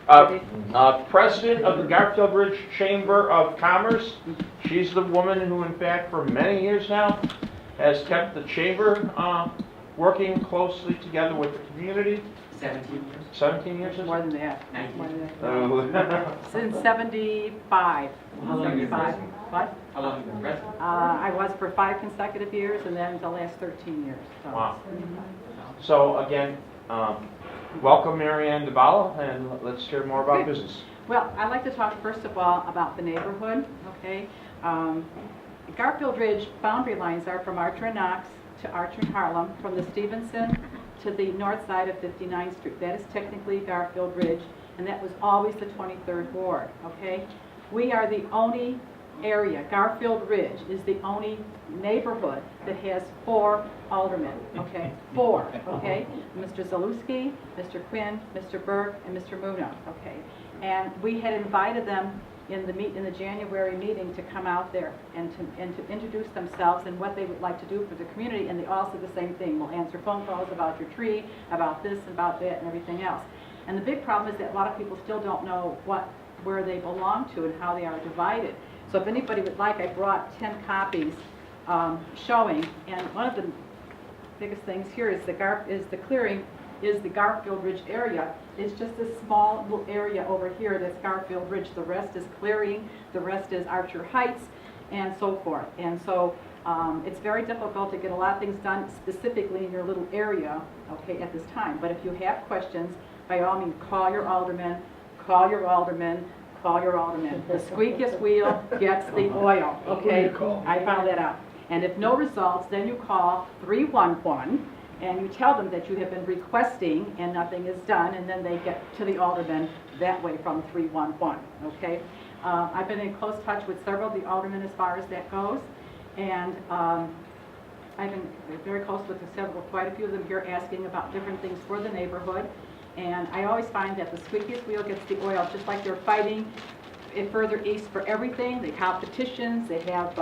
President of the Garfield Ridge Chamber of Commerce. She's the woman who, in fact, for many years now, has kept the chamber working closely together with the community. 17 years. 17 years? More than that. 19. More than that. Oh. Since 75. How long have you been 75. president? What? How long have you been president? I was for 5 consecutive years, and then the last 13 years. So. Wow. So again, welcome Marianne Dybala, and let's hear more about business. Well, I'd like to talk first of all about the neighborhood, okay? Garfield Ridge boundary lines are from Archer and Knox to Archer and Harlem, from the Stevenson to the north side of 59th Street. That is technically Garfield Ridge, and that was always the 23rd Ward, okay? We are the only area, Garfield Ridge is the only neighborhood that has 4 aldermen, okay? 4, okay? Mr. Zalewski, Mr. Quinn, Mr. Burke, and Mr. Muno, okay? And we had invited them in the January meeting to come out there and to introduce themselves and what they would like to do for the community, and they all said the same thing. We'll answer phone calls about your tree, about this, about that, and everything else. And the big problem is that a lot of people still don't know where they belong to and how they are divided. So if anybody would like, I brought 10 copies showing, and one of the biggest things here is the clearing is the Garfield Ridge area. It's just this small little area over here that's Garfield Ridge. The rest is clearing, the rest is Archer Heights, and so forth. And so it's very difficult to get a lot of things done specifically in your little area, okay, at this time. But if you have questions, by all means, call your alderman, call your alderman, call your alderman. The squeakiest wheel gets the oil, okay? I found that out. And if no results, then you call 311, and you tell them that you have been requesting and nothing is done, and then they get to the alderman that way from 311, okay? I've been in close touch with several of the aldermen as far as that goes, and I've been very close with quite a few of them here asking about different things for the neighborhood, and I always find that the squeakiest wheel gets the oil, just like they're fighting further east for everything. They have petitions, they have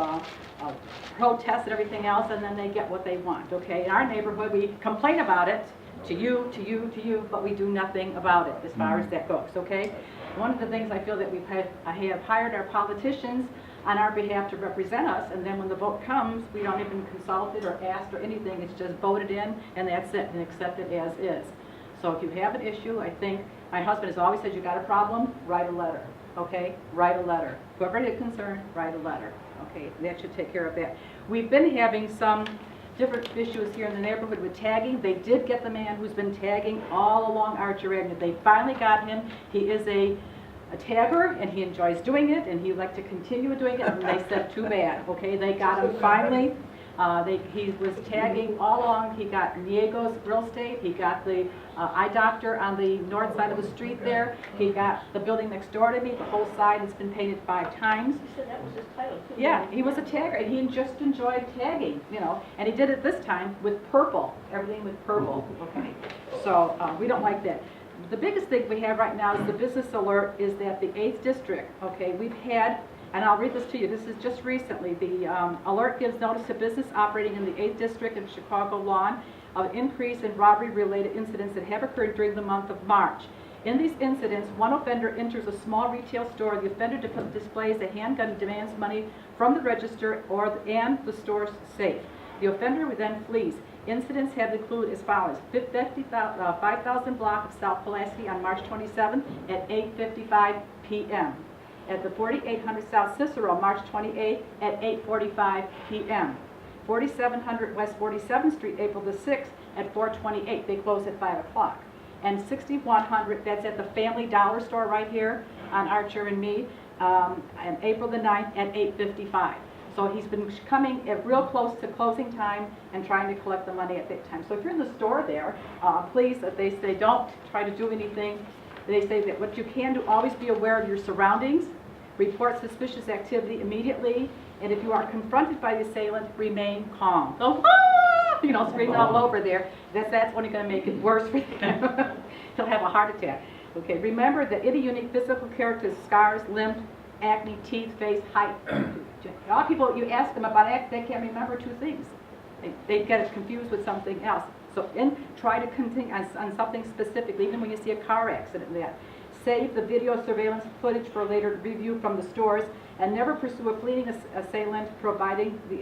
protests and everything else, and then they get what they want, okay? In our neighborhood, we complain about it to you, but we do nothing about it as far as that goes, okay? One of the things I feel that I have hired our politicians on our behalf to represent us, and then when the vote comes, we don't even consult it or ask or anything. It's just voted in, and that's it, and accepted as is. So if you have an issue, I think my husband has always said, you got a problem, write a letter. Okay, write a letter. Whoever is concerned, write a letter. Okay, that should take care of that. We've been having some different issues here in the neighborhood with tagging. They did get the man who's been tagging all along Archer Avenue. They finally got him. He is a tagger, and he enjoys doing it, and he'd like to continue doing it, and they said, too bad. Okay, they got him finally. He was tagging all along. He got Niego's Real Estate. He got the eye doctor on the north side of the street there. He got the building next door to me. The whole side has been painted 5 times. You said that was his title, too. Yeah, he was a tagger, and he just enjoyed tagging, you know. And he did it this time with purple, everything with purple. Okay, so we don't like that. The biggest thing we have right now is the business alert. Is that the 8th district? Okay, we've had. And I'll read this to you. This is just recently. The alert gives notice to business operating in the 8th District of Chicago Lawn of increase in robbery-related incidents that have occurred during the month of March. In these incidents, one offender enters a small retail store. The offender displays a handgun and demands money from the register and the store's safe. The offender then flees. Incidents have included as follows: 5000 block of South Pulaski on March 27 at 8:55 p.m. At the 4800 South Cicero, March 28th at 8:45 p.m. 4700 West 47th Street, April the 6th at 4:28. They close at 5 o'clock. And 6100, that's at the Family Dollar Store right here on Archer and Mead, and April the 9th at 8:55. So he's been coming real close to closing time and trying to collect the money at that time. So if you're in the store there, please, they say don't try to do anything. They say that what you can do, always be aware of your surroundings, report suspicious activity immediately, and if you are confronted by the assailant, remain calm. So, you know, screaming all over there, that's only going to make it worse for him. He'll have a heart attack. Okay, remember that any unique physical characters, scars, limp, acne, teeth, face, height. A lot of people, you ask them about acne, they can't remember 2 things. They get it confused with something else. So try to continue on something specific, even when you see a car accident. save the video surveillance footage for later review from the stores, and never pursue a fleeing assailant, provide the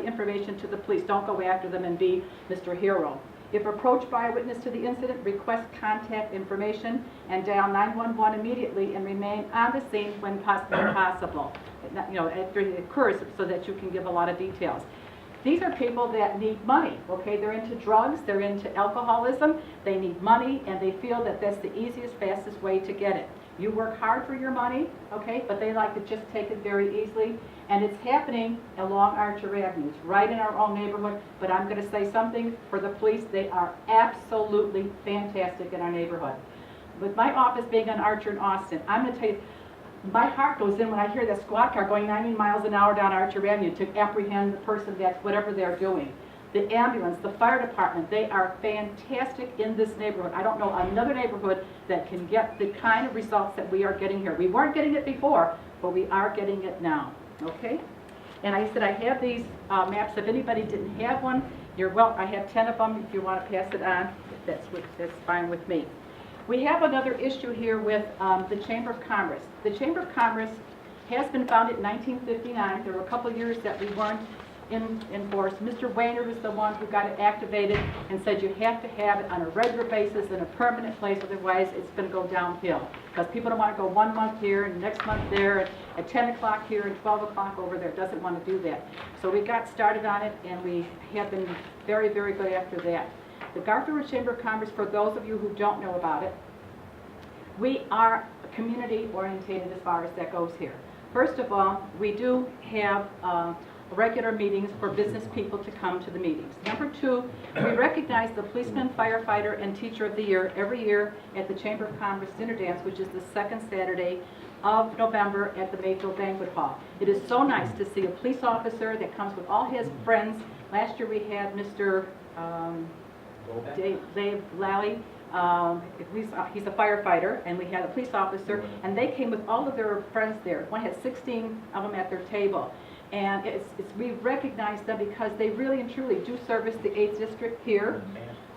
information to the police. Don't go after them and be Mr. Hero. If approached by a witness to the incident, request contact information and dial 911 immediately and remain on the scene when possible. You know, after it occurs, so that you can give a lot of details. These are people that need money, okay? They're into drugs, they're into alcoholism, they need money, and they feel that that's the easiest, fastest way to get it. You work hard for your money, okay, but they like to just take it very easily, and it's happening along Archer Avenue. It's right in our own neighborhood, but I'm going to say something for the police. They are absolutely fantastic in our neighborhood. With my office being on Archer and Austin, I'm going to tell you, my heart goes in when I hear that squad car going 90 miles an hour down Archer Avenue to apprehend the person that's whatever they're doing. The ambulance, the fire department, they are fantastic in this neighborhood. I don't know another neighborhood that can get the kind of results that we are getting here. We weren't getting it before, but we are getting it now, okay? And I said I have these maps. If anybody didn't have one, I have 10 of them. If you want to pass it on, that's fine with me. We have another issue here with the Chamber of Commerce. The Chamber of Commerce has been founded in 1959. There were a couple of years that we weren't in force. Mr. Wayner was the one who got it activated and said you have to have it on a regular basis in a permanent place, otherwise it's going to go downhill. Because people don't want to go 1 month here and next month there, and at 10 o'clock here and 12 o'clock over there. Doesn't want to do that. So we got started on it, and we have been very, very good after that. The Garfield Chamber of Commerce, for those of you who don't know about it, we are community oriented as far as that goes here. First of all, we do have regular meetings for business people to come to the meetings. Number two, we recognize the policeman, firefighter, and teacher of the year every year at the Chamber of Commerce Dinner Dance, which is the second Saturday of November at the Mayfield Banquet Hall. It is so nice to see a police officer that comes with all his friends. Last year we had Mr. Dave Lally. He's a firefighter, and we had a police officer, and they came with all of their friends there. One had 16 of them at their table. And we recognize them because they really and truly do service the 8th District here,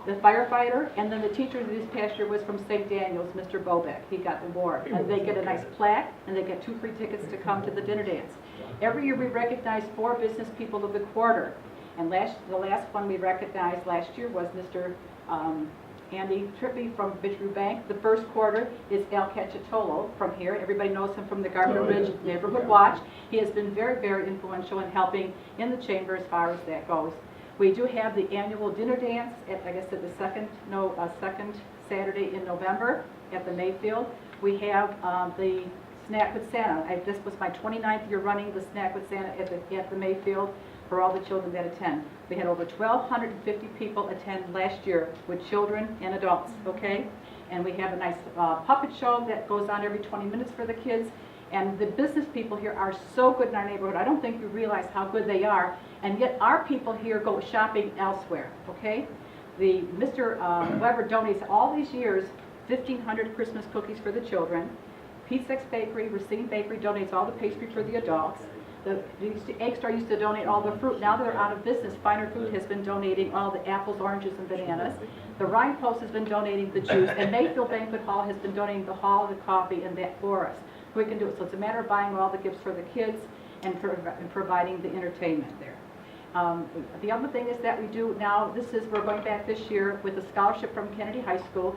the firefighter, and then the teacher this past year was from St. Daniel's, Mr. Bobek. He got the award. And they get a nice plaque, and they get 2 free tickets to come to the dinner dance. Every year we recognize 4 business people of the quarter. And the last one we recognized last year was Mr. Andy Trippy from Bidgeview Bank. The first quarter is Al Cacciatolo from here. Everybody knows him from the Garfield Ridge Neighborhood Watch. He has been very, very influential in helping in the chamber as far as that goes. We do have the annual dinner dance at, like I said, the second Saturday in November at the Mayfield. We have the Snack with Santa. This was my 29th year running the Snack with Santa at the Mayfield for all the children that attend. We had over 1,250 people attend last year with children and adults, okay? And we have a nice puppet show that goes on every 20 minutes for the kids. And the business people here are so good in our neighborhood. I don't think you realize how good they are. And yet our people here go shopping elsewhere, okay? Mr. Weber donates all these years 1,500 Christmas cookies for the children. Pete's X Bakery, Racine Bakery donates all the pastry for the adults. The Egg Store used to donate all the fruit. Now they're out of business. Finer Food has been donating all the apples, oranges, and bananas. The Rhine Post has been donating the juice. And Mayfield Banquet Hall has been donating the hall, the coffee, and that for us. We can do it. So it's a matter of buying all the gifts for the kids and providing the entertainment there. The other thing is that we do now, we're going back this year with a scholarship from Kennedy High School.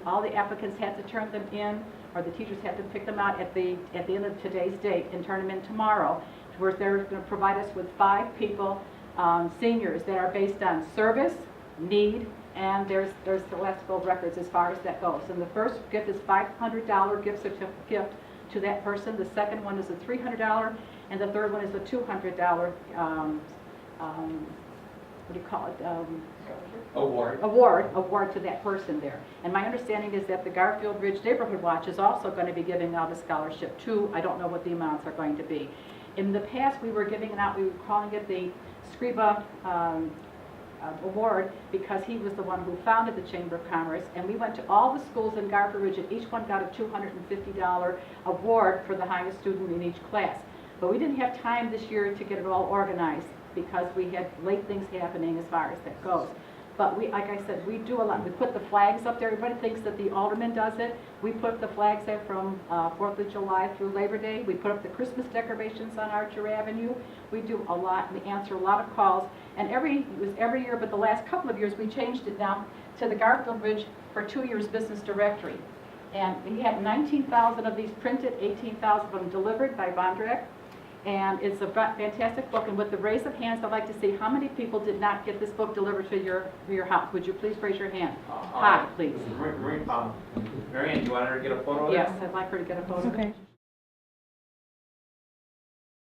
All the applicants had to turn them in, or the teachers had to pick them out at the end of today's date and turn them in tomorrow, where they're going to provide us with 5 people, seniors, that are based on service, need, and there's Celestial records as far as that goes. And the first gift is $500 gift certificate to that person. The second one is a $300, and the third one is a $200 what do you call it? Award to that person there. And my understanding is that the Garfield Ridge Neighborhood Watch is also going to be giving out a scholarship too. I don't know what the amounts are going to be. In the past, we were giving it out, we were calling it the Scriba Award, because he was the one who founded the Chamber of Commerce, and we went to all the schools in Garfield Ridge, and each one got a $250 award for the highest student in each class. But we didn't have time this year to get it all organized, because we had late things happening as far as that goes. But we, like I said, we do a lot. We put the flags up there. Everybody thinks that the alderman does it. We put the flags there from 4th of July through Labor Day. We put up the Christmas decorations on Archer Avenue. We do a lot. We answer a lot of calls. And it was every year, but the last couple of years, we changed it now to the Garfield Bridge for 2 years business directory. And we had 19,000 of these printed, 18,000 of them delivered by Bondrek. And it's a fantastic book. And with the raise of hands, I'd like to see how many people did not get this book delivered to your house. Would you please raise your hand? Hi, please. Marianne, do you want her to get a photo of Yes, that? I'd like her to get a photo. Okay.